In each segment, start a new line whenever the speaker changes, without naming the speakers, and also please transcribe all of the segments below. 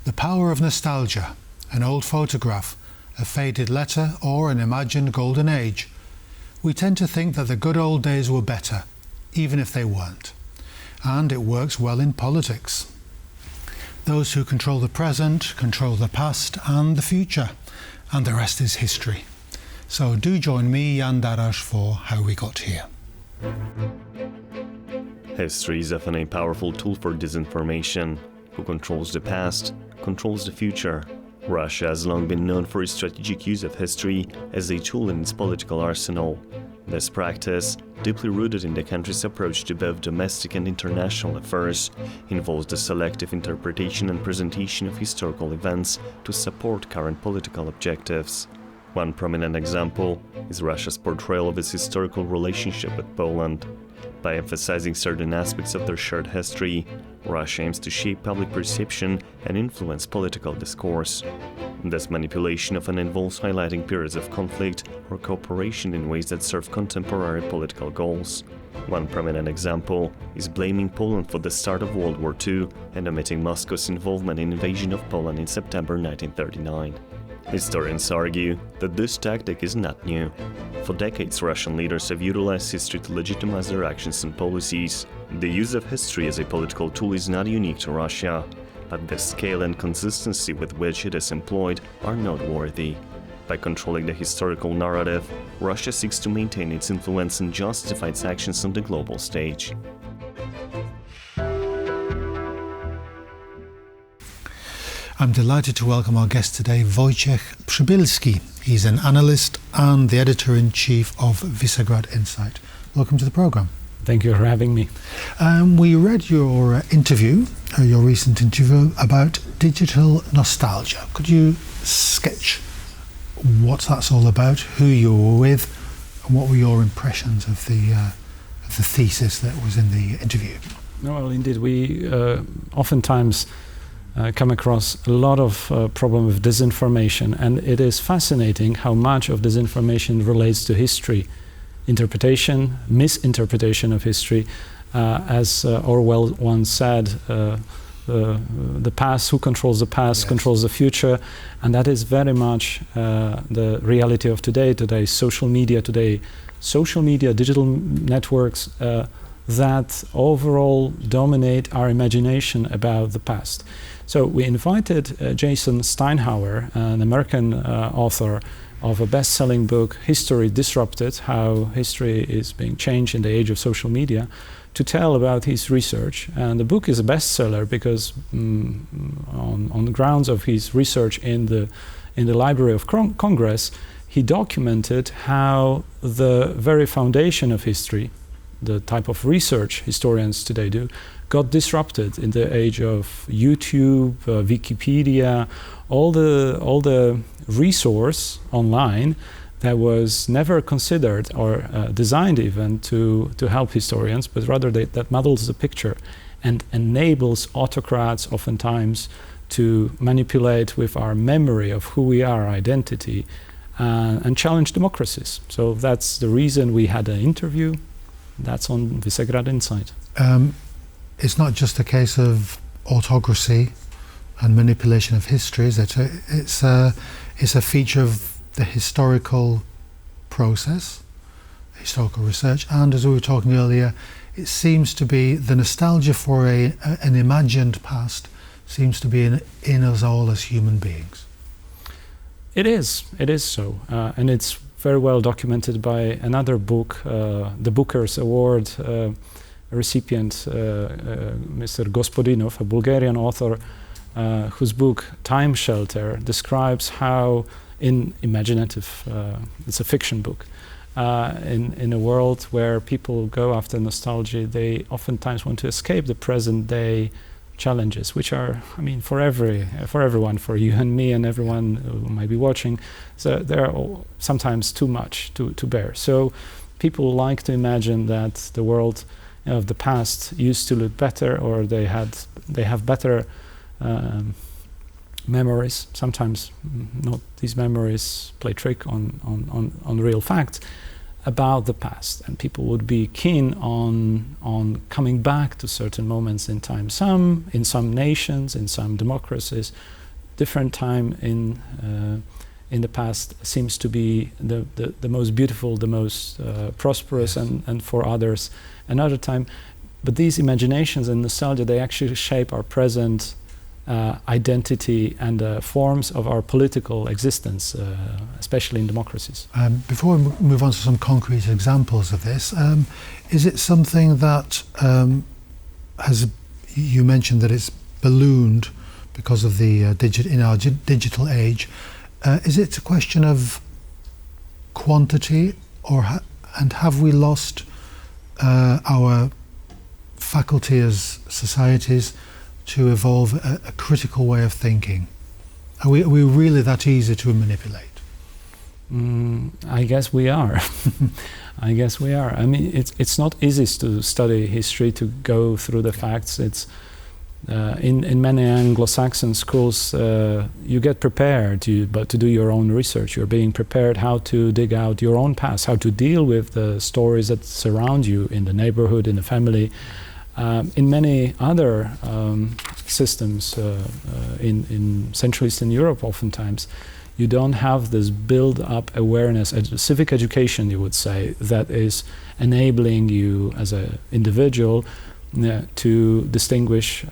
The power of nostalgia, an old photograph, a faded letter or an imagined golden age. We tend to think that the good old days were better, even if they weren't. And it works well in politics. Those who control the present control the past and the future, and the rest is history. So do join me, Jan Darasz, for How We Got Here.
History is often a powerful tool for disinformation. Who controls the past, controls the future. Russia has long been known for its strategic use of history as a tool in its political arsenal. This practice, deeply rooted in the country's approach to both domestic and international affairs, involves the selective interpretation and presentation of historical events to support current political objectives. One prominent example is Russia's portrayal of its historical relationship with Poland. By emphasizing certain aspects of their shared history, Russia aims to shape public perception and influence political discourse. This manipulation often involves highlighting periods of conflict or cooperation in ways that serve contemporary political goals. One prominent example is blaming Poland for the start of World War II and omitting Moscow's involvement in the invasion of Poland in September 1939. Historians argue that this tactic is not new. For decades, Russian leaders have utilized history to legitimize their actions and policies. The use of history as a political tool is not unique to Russia, but the scale and consistency with which it is employed are noteworthy. By controlling the historical narrative, Russia seeks to maintain its influence and justify its actions on the global stage.
I'm delighted to welcome our guest today, Wojciech Przybylski. He's an analyst and the editor-in-chief of Visegrad Insight. Welcome to the programme.
Thank you for having me.
We read your interview, your recent interview, about digital nostalgia. Could you sketch what that's all about, who you were with, and what were your impressions of the thesis that was in the interview?
Well, indeed, we oftentimes come across a lot of problem with disinformation, and it is fascinating how much of disinformation relates to history, interpretation, misinterpretation of history. As Orwell once said, the past, who controls the past, yes, controls the future, and that is very much the reality of today. Today, social media, digital networks that overall dominate our imagination about the past. So we invited Jason Steinhauer, an American author of a best-selling book, History Disrupted, How History is Being Changed in the Age of Social Media, to tell about his research. And the book is a bestseller because on the grounds of his research in the Library of Congress, he documented how the very foundation of history, the type of research historians today do, got disrupted in the age of YouTube, Wikipedia, all the resource online that was never considered or designed even to help historians, but rather that muddles the picture and enables autocrats oftentimes to manipulate with our memory of who we are, identity, and challenge democracies. So that's the reason we had an interview. That's on Visegrad Insight.
It's not just a case of autocracy and manipulation of history, is it? It's a feature of the historical process, historical research, and as we were talking earlier, it seems to be the nostalgia for an imagined past seems to be in us all as human beings.
It is so, and it's very well documented by another book, the Booker's Award recipient, Mr. Gospodinov, a Bulgarian author, whose book Time Shelter describes how in imaginative, it's a fiction book, in a world where people go after nostalgia, they oftentimes want to escape the present day challenges, which are, I mean, for everyone, for you and me and everyone who might be watching, so they're sometimes too much to bear. So people like to imagine that the world of the past used to look better, or they have better memories. Sometimes not these memories play trick on real facts. about the past, and people would be keen on coming back to certain moments in time. In some nations, in some democracies, different time in the past seems to be the most beautiful, the most prosperous,
Yes.
and for others another time. But these imaginations and nostalgia, they actually shape our present identity and forms of our political existence, especially in democracies.
Before we move on to some concrete examples of this, is it something that you mentioned that it's ballooned because of the in our digital age? Is it a question of quantity, and have we lost our faculty as societies to evolve a critical way of thinking? Are we really that easy to manipulate?
I guess we are. I guess we are. I mean, it's not easy to study history, to go through the facts. It's in many Anglo-Saxon schools, you get prepared to do your own research. You're being prepared how to dig out your own past, how to deal with the stories that surround you in the neighborhood, in the family. In many other systems in Central Eastern Europe, oftentimes, you don't have this build-up awareness, civic education, you would say, that is enabling you as an individual to distinguish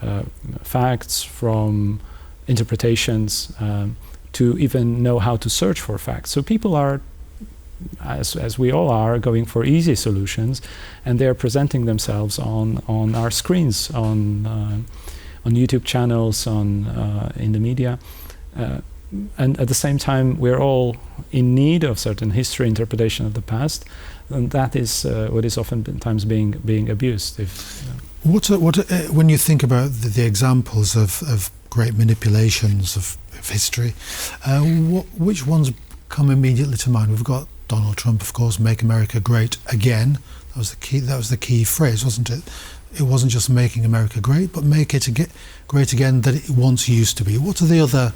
facts from interpretations, to even know how to search for facts. So people are, as we all are, going for easy solutions, and they're presenting themselves on our screens, on YouTube channels, in the media. And at the same time, we're all in need of certain history interpretation of the past, and that is what is oftentimes being abused.
When you think about the examples of great manipulations of history, which ones come immediately to mind? We've got Donald Trump, of course, "Make America Great Again." That was the key phrase, wasn't it? It wasn't just making America great, but make it great again that it once used to be. What are the other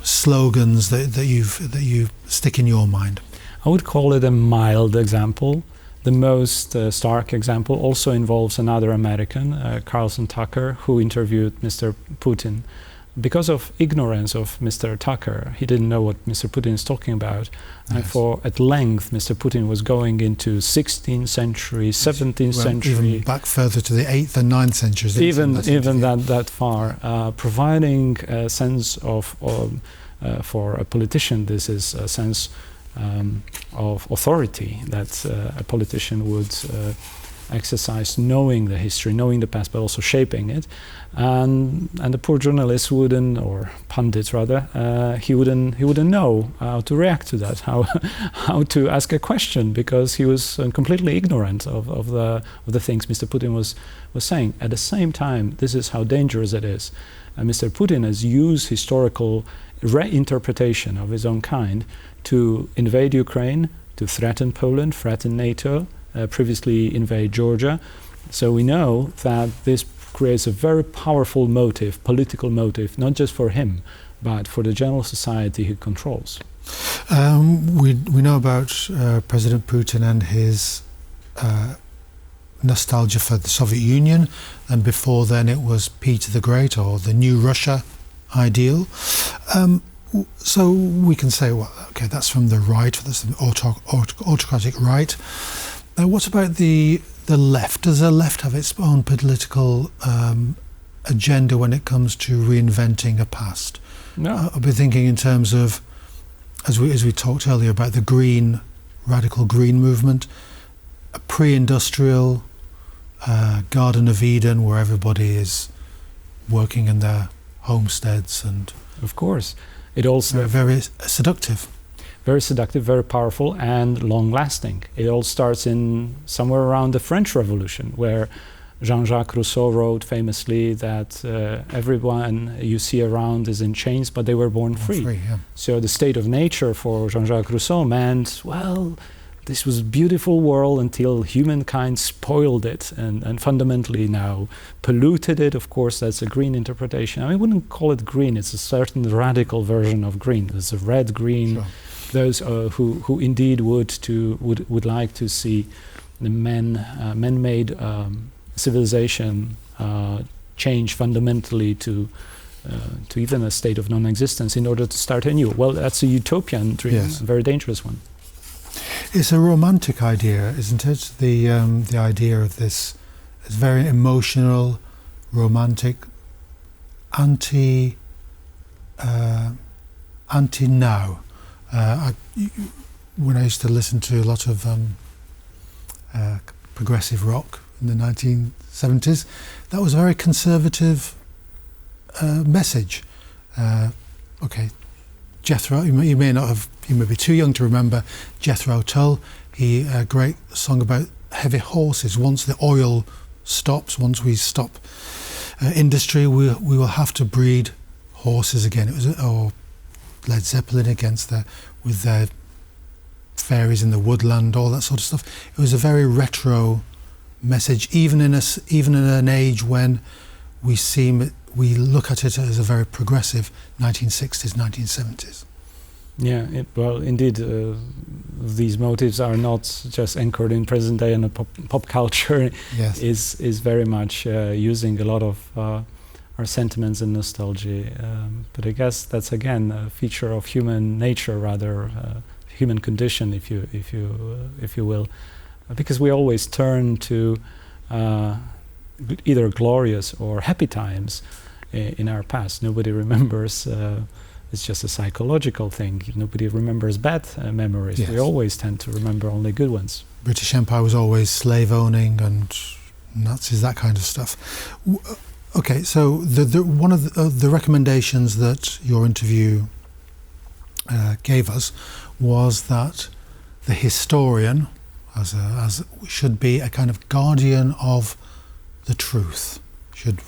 slogans that you stick in your mind?
I would call it a mild example. The most stark example also involves another American, Carlson Tucker, who interviewed Mr. Putin. Because of ignorance of Mr. Tucker, he didn't know what Mr. Putin is talking about. Yes. And for at length, Mr. Putin was going into 16th century, 17th century.
Even back further to the 8th and 9th centuries.
Even that far. Providing a sense of, for a politician, this is a sense of authority that a politician would exercise, knowing the history, knowing the past, but also shaping it. And the poor journalist wouldn't, or pundit rather, he wouldn't know how to react to that, how to ask a question, because he was completely ignorant of the things Mr. Putin was saying. At the same time, this is how dangerous it is. Mr. Putin has used historical reinterpretation of his own kind to invade Ukraine, to threaten Poland, threaten NATO, previously invade Georgia. So we know that this creates a very powerful motive, political motive, not just for him, but for the general society he controls.
We know about President Putin and his nostalgia for the Soviet Union, and before then it was Peter the Great, or the new Russia ideal. So we can say, well, okay, that's from the right, that's the autocratic right. What about the left? Does the left have its own political agenda when it comes to reinventing a past?
No.
I've been thinking in terms of, as we talked earlier about the radical green movement, a pre-industrial Garden of Eden where everybody is working in their homesteads, and
of course, it also
very seductive.
Very seductive, very powerful, and long-lasting. It all starts in somewhere around the French Revolution, where Jean-Jacques Rousseau wrote famously that everyone you see around is in chains, but they were born free.
Yeah.
So the state of nature for Jean-Jacques Rousseau meant, well, this was a beautiful world until humankind spoiled it and fundamentally now polluted it. Of course, that's a green interpretation. I wouldn't call it green. It's a certain radical version of green. It's a red-green those who indeed would like to see the man-made civilization change fundamentally to even a state of non-existence in order to start anew. Well, that's a utopian dream,
Yes.
a very dangerous one.
It's a romantic idea, isn't it? The idea of this is very emotional, romantic, anti now. When I used to listen to a lot of progressive rock in the 1970s, that was a very conservative message. Okay, Jethro, you may not have, you may be too young to remember Jethro Tull. He a great song about heavy horses. Once the oil stops, once we stop industry, we will have to breed horses again. It was or Led Zeppelin with their fairies in the woodland, all that sort of stuff. It was a very retro message, even in an age when we look at it as a very progressive 1960s, 1970s.
Yeah, well, indeed, these motives are not just anchored in present day and pop culture.
Yes.
is very much using a lot of our sentiments and nostalgia. But I guess that's again a feature of human nature, rather human condition, if you will, because we always turn to either glorious or happy times in our past. Nobody remembers. It's just a psychological thing. Nobody remembers bad memories.
Yes.
We always tend to remember only good ones.
British Empire was always slave owning and Nazis, that kind of stuff. Okay, so one of the recommendations that your interview gave us was that the historian, as should be a kind of guardian of the truth. Should,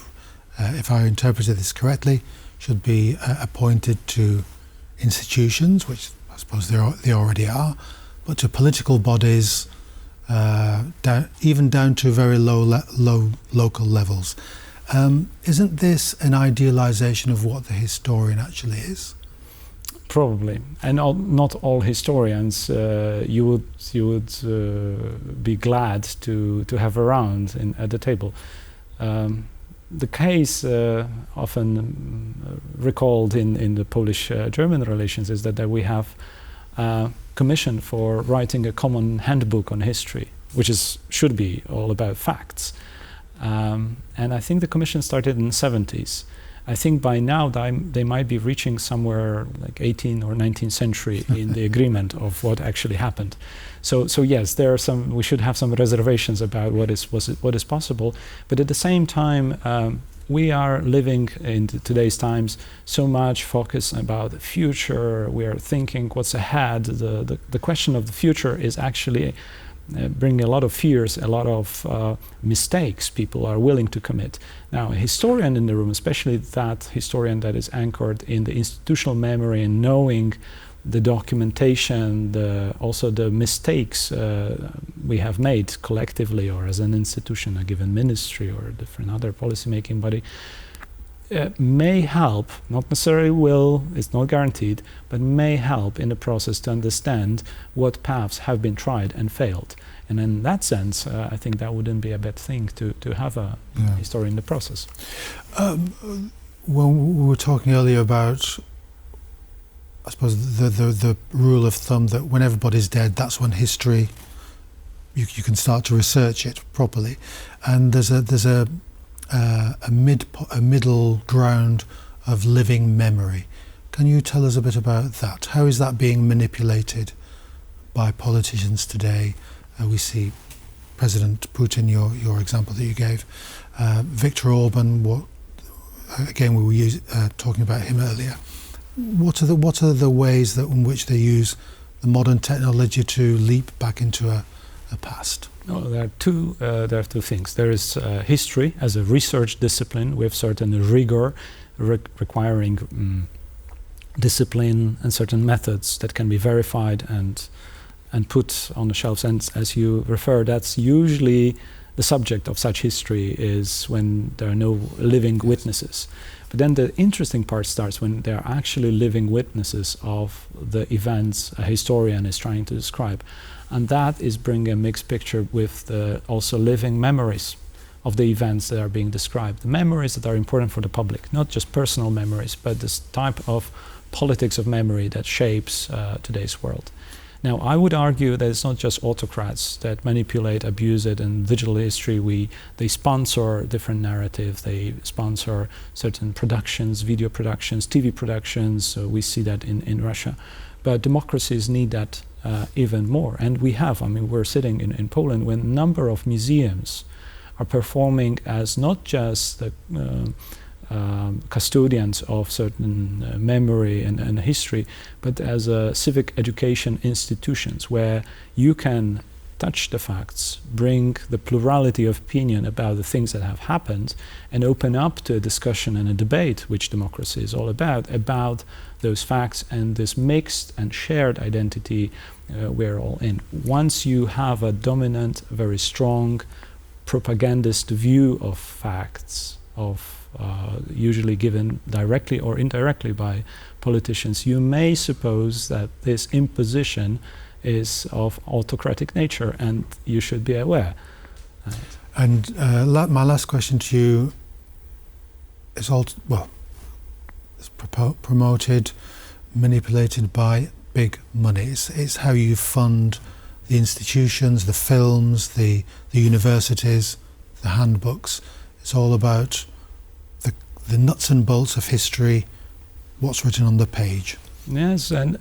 if I interpreted this correctly, should be appointed to institutions, which I suppose they already are, but to political bodies, even down to very low local levels. Isn't this an idealization of what the historian actually is?
Probably, and not all historians you would be glad to have around at the table. The case often recalled in the Polish-German relations is that we have a commission for writing a common handbook on history, which should be all about facts. And I think the commission started in the 70s. I think by now they might be reaching somewhere like 18th or 19th century in the agreement of what actually happened. So yes, there are we should have some reservations about what is possible. But at the same time, we are living in today's times so much focus about the future. We are thinking what's ahead. The question of the future is actually bringing a lot of fears, a lot of mistakes people are willing to commit. Now, a historian in the room, especially that historian that is anchored in the institutional memory and knowing the documentation, also the mistakes we have made collectively or as an institution, a given ministry or a different other policy-making body, may help, not necessarily will, it's not guaranteed, but may help in the process to understand what paths have been tried and failed. And in that sense, I think that wouldn't be a bad thing to have a historian in the process.
When we were talking earlier about, I suppose, the rule of thumb that when everybody's dead, that's when history, you can start to research it properly. And there's a middle ground of living memory. Can you tell us a bit about that? How is that being manipulated by politicians today? We see President Putin, your example that you gave, Viktor Orban. Again, we were talking about him earlier. What are the ways in which they use the modern technology to leap back into a past?
No, there are two things. There is history as a research discipline with certain rigor, requiring discipline and certain methods that can be verified and put on the shelves. And as you refer, that's usually the subject of such history is when there are no living witnesses. But then the interesting part starts when there are actually living witnesses of the events a historian is trying to describe. And that is bringing a mixed picture with the also living memories of the events that are being described. The memories that are important for the public, not just personal memories, but this type of politics of memory that shapes today's world. Now, I would argue that it's not just autocrats that manipulate, abuse it. In digital history, they sponsor different narratives, they sponsor certain productions, video productions, TV productions. We see that in Russia. But democracies need that even more. And we have, we're sitting in Poland when a number of museums are performing as not just the custodians of certain memory and history, but as civic education institutions where you can touch the facts, bring the plurality of opinion about the things that have happened, and open up to a discussion and a debate, which democracy is all about those facts and this mixed and shared identity we're all in. Once you have a dominant, very strong propagandist view of facts, usually given directly or indirectly by politicians, you may suppose that this imposition is of autocratic nature, and you should be aware.
And my last question to you is it's promoted, manipulated by big money. It's how you fund the institutions, the films, the universities, the handbooks. It's all about the nuts and bolts of history, what's written on the page.
Yes, and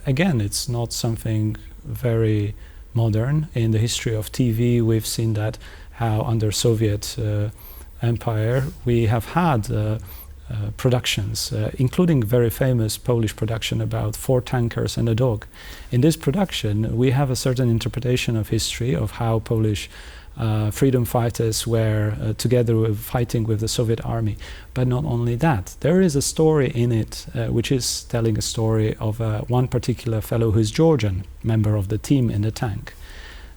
again, it's not something very modern. In the history of TV, we've seen that how under Soviet Empire we have had productions, including very famous Polish production about 4 tankers and a dog. In this production, we have a certain interpretation of history of how Polish freedom fighters were together fighting with the Soviet army. But not only that, there is a story in it which is telling a story of one particular fellow who is Georgian, member of the team in the tank.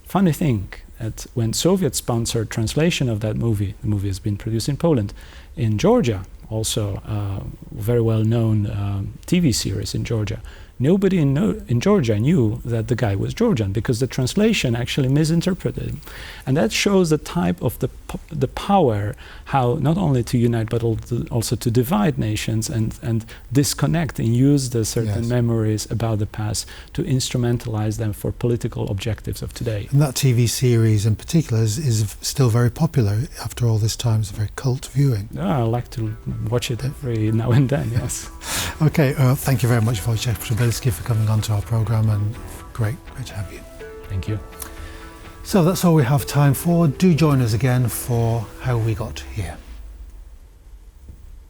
Funny thing, that when Soviet-sponsored translation of that movie, the movie has been produced in Poland, in Georgia, also very well-known TV series in Georgia, nobody in Georgia knew that the guy was Georgian because the translation actually misinterpreted him. And that shows the type of the power, how not only to unite but also to divide nations and disconnect and use the certain memories about the past to instrumentalize them for political objectives of today.
And that TV series in particular is still very popular after all this time. It's a very cult viewing.
I like to watch it every now and then, yes.
Okay, thank you very much, Wojciech Przybylski, for coming on to our programme, and great to have you.
Thank you.
So that's all we have time for. Do join us again for How We Got Here.